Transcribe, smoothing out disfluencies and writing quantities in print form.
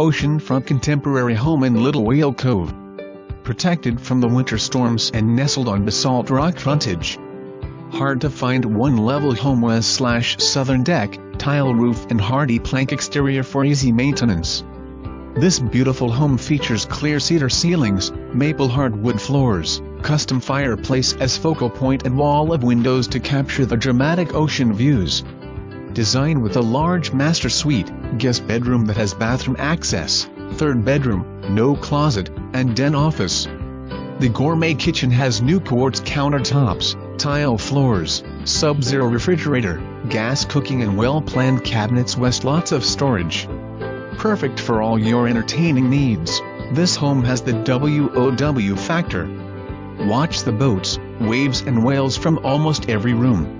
oceanfront contemporary home in Little Whale Cove. Protected from the winter storms and nestled on basalt rock frontage. Hard to find one-level home west/southern deck, tile roof and Hardi Plank exterior for easy maintenance. This beautiful home features clear cedar ceilings, maple hardwood floors, custom fireplace as focal point and wall of windows to capture the dramatic ocean views. Designed with a large master suite, guest bedroom that has bathroom access, third bedroom, no closet, and den office. The gourmet kitchen has new quartz countertops, tile floors, sub-zero refrigerator, gas cooking and well-planned cabinets with lots of storage. Perfect for all your entertaining needs, this home has the WOW factor. Watch the boats, waves and whales from almost every room.